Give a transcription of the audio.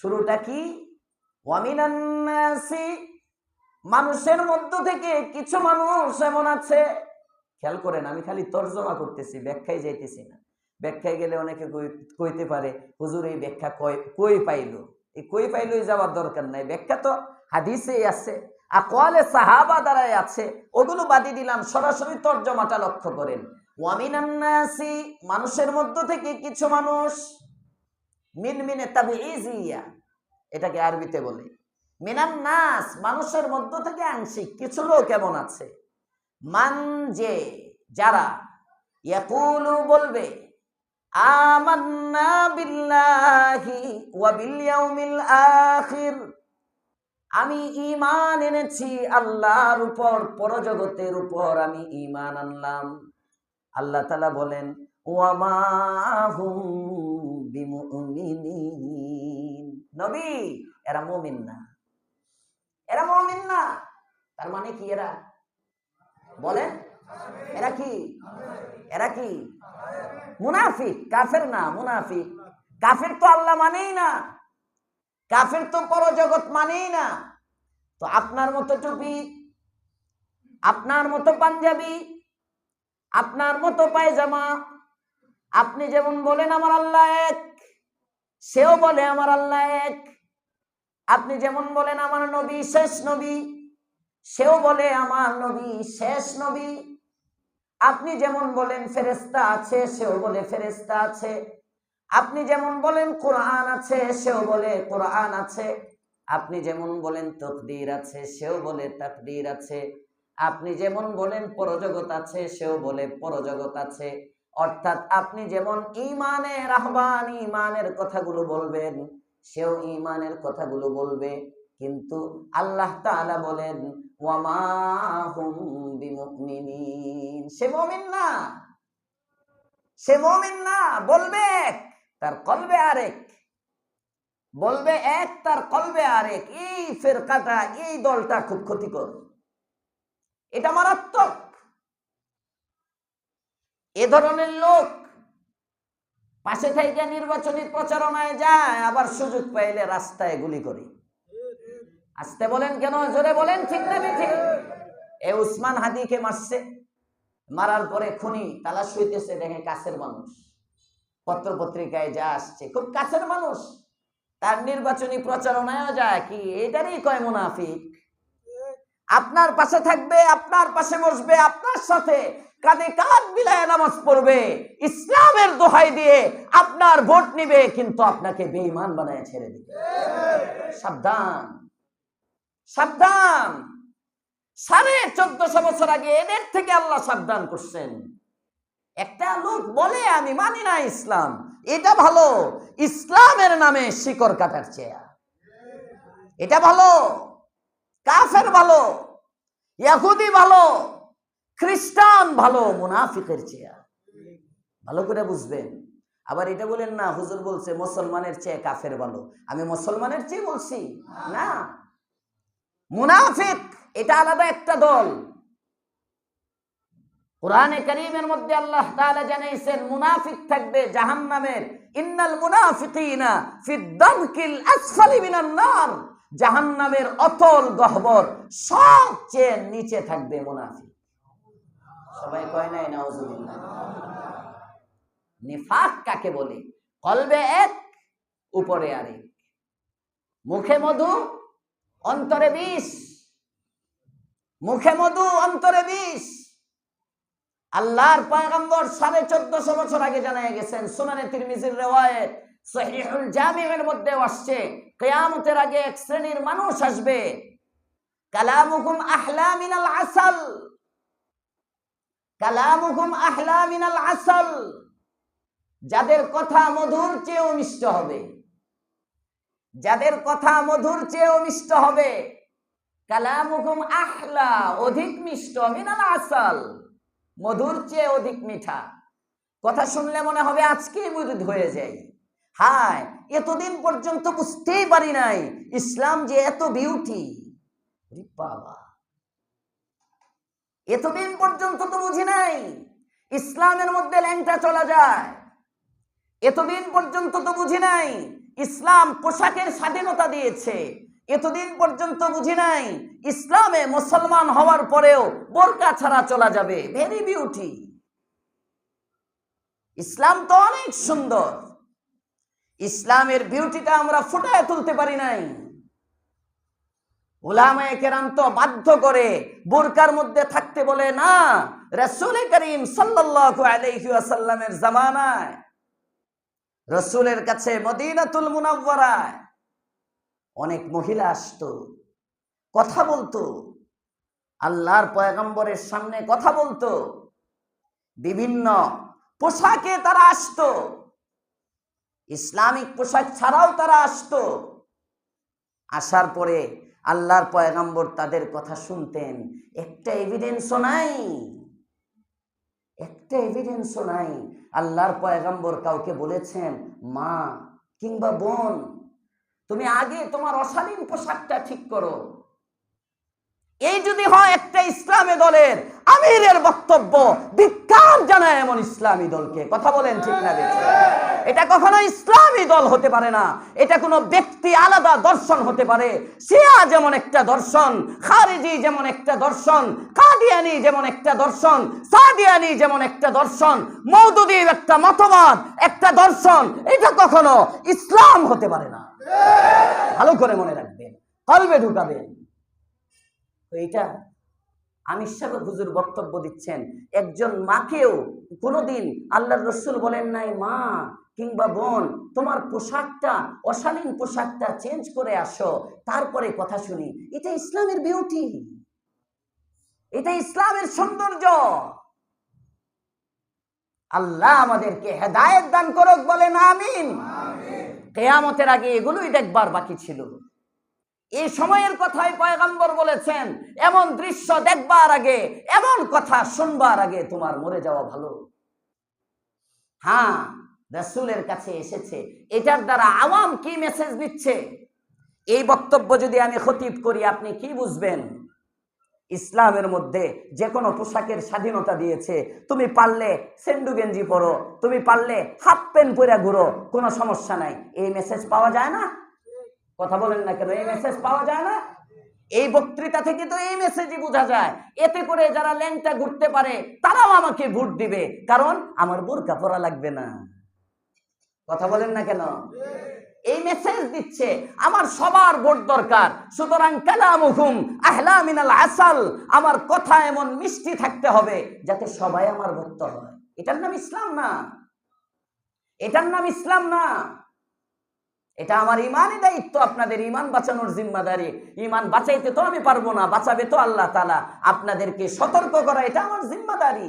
শুরুটা কি? ওয়ামিনান নাসি, মানুষের মধ্য থেকে কিছু মানুষ এমন আছে। খেয়াল করেন, আমি খালি তর্জমা করতেছি, ব্যাখ্যায় যাইতেছি না। ব্যাখ্যায় গেলে অনেকে কইতে পারে হুজুর এই ব্যাখ্যা কই পাইলো। এই কই পাইলোই যাওয়ার দরকার নাই, ব্যাখ্যা তো হাদিসেই আছে, আকওয়ালে সাহাবা দ্বারাই আছে, ওগুলো বাদই দিলাম। সরাসরি তর্জমাটা লক্ষ্য করেন। ওয়ামিনান নাসি, মানুষের মধ্য থেকে কিছু মানুষ, মিনমিনে তাবিঈজিয়া এটাকে আরবিতে বলে। মিনান নাস, মানুষের মধ্য থেকে আংশিক কিছু লোক এমন আছে, মান যে, যারা, ইয়াকুলু বলবে, আমান্না বিল্লাহি ওয়া বিল ইয়াউমিল আখির, আমি ঈমান এনেছি আল্লাহর উপর, পরজগতের উপর আমি ঈমান আনলাম। আল্লাহ তাআলা বলেন ওয়া মা হুম বিমুমিনিন, নবী এরা মুমিন না, এরা মুমিন না। তার মানে কি? এরা বলেন, এরা কি? এরা কি? মুনাফিক, কাফের না, মুনাফিক। কাফের তো আল্লাহ মানেই না, কাফের তো পরজগৎ মানেই না। তো আপনার মতো টুপি, আপনার মতো পাঞ্জাবি, আপনার মতো পায়জামা, আপনি যেমন বলেন আমার আল্লাহ এক, সেও বলে আমার আল্লাহ এক। আপনি যেমন বলেন আমার নবী শেষ নবী, সেও বলে আমার নবী শেষ নবী। আপনি যেমন বলেন ফেরেশতা আছে, সেও বলে ফেরেশতা আছে। আপনি যেমন বলেন কোরআন আছে, সেও বলে কোরআন আছে। আপনি যেমন বলেন তাকদীর আছে, সেও বলে তাকদীর আছে। আপনি যেমন বলেন পরজগৎ আছে, সেও বলে পরজগৎ আছে। অর্থাৎ আপনি যেমন ঈমানের আহ্বান, ঈমানের কথাগুলো বলবেন, সেও ঈমানের কথাগুলো বলবে। কিন্তু আল্লাহ তাআলা বলেন ওয়া মা হুম বিমুমিনিন, সে মুমিন না, সে মুমিন না। বলবে এক, তার কলবে আরেক, বলবে এক, তার কলবে আরেক। এই ফিরকাটা, এই দলটা খুব ক্ষতিকর, এটা মারাত্মক। এ ধরনের লোক পাশে থেকে নির্বাচনী প্রচারণায় যায়, আবার সুযোগ পাইলে রাস্তায় গুলি করে। আসতে বলেন কেন, জোরে বলেন, ঠিক না ঠিক? এ উসমান হাদিকে মারছে, মারার পরে খুনি তালাশ হইতেছে, দেখে কাছের মানুষ, পত্র পত্রিকায় যা আসছে খুব কাছের মানুষ, তার নির্বাচনী প্রচারণায়ও যায়, কি এটারই কয় মুনাফিক। আপনার পাশে থাকবে, আপনার পাশে বসবে, আপনার সাথে কাঁধে কাঁধ মিলায় নামাজ পড়বে, ইসলামের দোহাই দিয়ে আপনার ভোট নিবে, কিন্তু আপনাকে বেঈমান বানায় ছেড়ে দিবে। সাবধান, সাবধান। 1450 বছর আগে এদের থেকে আল্লাহ সাবধান করছেন। একটা লোক বলে আমি মানি না ইসলাম, এটা ভালো, ইসলামের নামে শিকড় কাটার চেয়া, এটা ভালো। কাফের ভালো, ইহুদি ভালো, খ্রিস্টান ভালো, মুনাফিকের চেয়া। ভালো করে বুঝবেন। আবার এটা বলেন না হুজুর বলছে মুসলমানের চেয়ে কাফের ভালো, আমি মুসলমানের চেয়ে বলছি না। মুনাফিক এটা আলাদা একটা দল। কোরআনে কারীমের মধ্যে আল্লাহ তাআলা জানাইছেন মুনাফিক থাকবে জাহান্নামের, ইন্নাল মুনাফিকিনা ফিদ দারকিল আসফালি মিনান নার, জাহান্নামের অতল গহ্বর সবচেয়ে নিচে থাকবে মুনাফিক। সবাই কয় নাই নাউজুবিল্লাহ? নিফাক কাকে বলে? কলবে এক, উপরে আরেক, মুখে মধু অন্তরে বিষ, মুখে মধু অন্তরে বিষ। আল্লাহর পয়গম্বর 1450 বছর আগে জানায় গেছেন, সুনানে তিরমিজির riwayat, সহিহুল জামিউর মধ্যে আসছে, কিয়ামতের আগে এক শ্রেণীর মানুষ আসবে, কালামুহুম আহলা মিনাল আসাল, কালামুহুম আহলা মিনাল আসাল, যাদের কথা মধুর চেয়েও মিষ্ট হবে, যাদের কথা মধুর চেয়েও মিষ্ট হবে। কালামুহুম আহলা, অধিক মিষ্ট, মিনাল আসাল, মধুর চেয়ে অধিক মিঠা। কথা শুনলে মনে হবে আজকেই মুরিদ হয়ে যাই। হায়, এতদিন পর্যন্ত বুঝতেই পারি নাই ইসলাম যে এত বিউটি। বাবা, এতদিন পর্যন্ত তো বুঝি নাই ইসলামের মধ্যে ল্যাংটা চলা যায়, এতদিন পর্যন্ত তো বুঝি নাই ইসলাম পোশাকের স্বাধীনতা দিয়েছে। এতদিন পর্যন্ত বুঝি নাই ইসলামে মুসলমান হওয়ার পরেও বোরকা ছাড়া চলা যাবে। Very beauty. ইসলাম তো অনেক সুন্দর, ইসলামের বিউটিটা আমরা ফুটায় তুলতে পারি নাই। উলামায়ে কেরাম তো বাধ্য করে বোরকার মধ্যে থাকতে বলে না। রাসূল করিম সাল্লাল্লাহু আলাইহি ওয়াসাল্লামের জামানায় রাসূলের কাছে মদিনাতুল মুনাওয়ারায় অনেক মহিলা আসতো, কথা বলতো, আল্লাহর পয়গম্বরের সামনে কথা বলতো, বিভিন্ন পোশাকে তারা আসতো, ইসলামিক পোশাক ছাড়াও তারা আসতো। আসার পরে আল্লাহর পয়গম্বর তাদের কথা শুনতেন। একটা এভিডেন্সও নাই, একটা এভিডেন্সও নাই আল্লাহর পয়গম্বর কাউকে বলেছেন মা কিংবা বোন তুমি আগে তোমার অশালীন পোশাকটা ঠিক করো। এই যদি হয় একটা ইসলামী দলের আমিরের বক্তব্য, ধিক্কার জানায় এমন ইসলামী দলকে। কথা বলেন ঠিক না বেঠিক? এটা কখনো ইসলামী দল হতে পারে না। এটা কোনো ব্যক্তি আলাদা দর্শন হতে পারে। শিয়া যেমন একটা দর্শন, খারিজি যেমন একটা দর্শন, কাদিয়ানি যেমন একটা দর্শন, সাদিয়ানি যেমন একটা দর্শন, মওদুদীর একটা মতবাদ, একটা দর্শন, এটা কখনো ইসলাম হতে পারে না। ভালো করে মনে রাখবেন, কলবে ঢুকাবেন। এইটা আমির সাহেব হুজুর বক্তব্য দিচ্ছেন, একজন মাকেও কোনোদিন আল্লাহর রাসূল বলেন নাই মা কিংবা বোন তোমার পোশাকটা অশালীন পোশাকটা চেঞ্জ করে আসো, তারপরে কথা শুনি। এটা ইসলামের বিউটি, এটা ইসলামের সৌন্দর্য। আল্লাহ আমাদেরকে হেদায়েত দান করুক, বলেন আমিন। কিয়ামতের আগে এগুলোই দেখবার বাকি ছিল। এই সময়ের কথাই পয়গম্বর বলেছেন, এমন দৃশ্য দেখবার আগে, এমন কথা শুনবার আগে তোমার মরে যাওয়া ভালো। হ্যাঁ, রাসূলের কাছে এসেছে, এটার দ্বারা আওয়াম কি মেসেজ দিচ্ছে? এই বক্তব্য যদি আমি খতিব করি আপনি কি বুঝবেন? ইসলামের মধ্যে যে কোনো পোশাকের স্বাধীনতা দিয়েছে। তুমি পারলে সেন্ডু গেঞ্জি পরো, তুমি পারলে হাফ প্যান্ট পরে ঘুরো, কোনো সমস্যা নাই। এই মেসেজ পাওয়া যায় না? কথা বলেন না কেন? এই মেসেজ পাওয়া যায় না? এই বক্তৃতা থেকে তো এই মেসেজই বোঝা যায়। এতে করে যারা ল্যাংটা ঘুরতে পারে তারাও আমাকে ভোট দিবে, কারণ আমার বোরকা পরা লাগবে না। কথা বলেন না কেন? এই মেসেজ দিচ্ছে আমার সবার ভোট দরকার, সুতরাং কালামুহুম আহলা মিনাল আসাল, আমার কথা এমন মিষ্টি থাকতে হবে যাতে সবাই আমার ভক্ত হয়। এটার নাম ইসলাম না, এটার নাম ইসলাম না। এটা আমার ইমানই দায়িত্ব, আপনাদের ইমান বাঁচানোর জিম্মাদারি। ইমান বাঁচাইতে তো আমি পারবো না, বাঁচাবে তো আল্লাহ তাআলা। আপনাদেরকে সতর্ক করা এটা আমার জিম্মাদারি।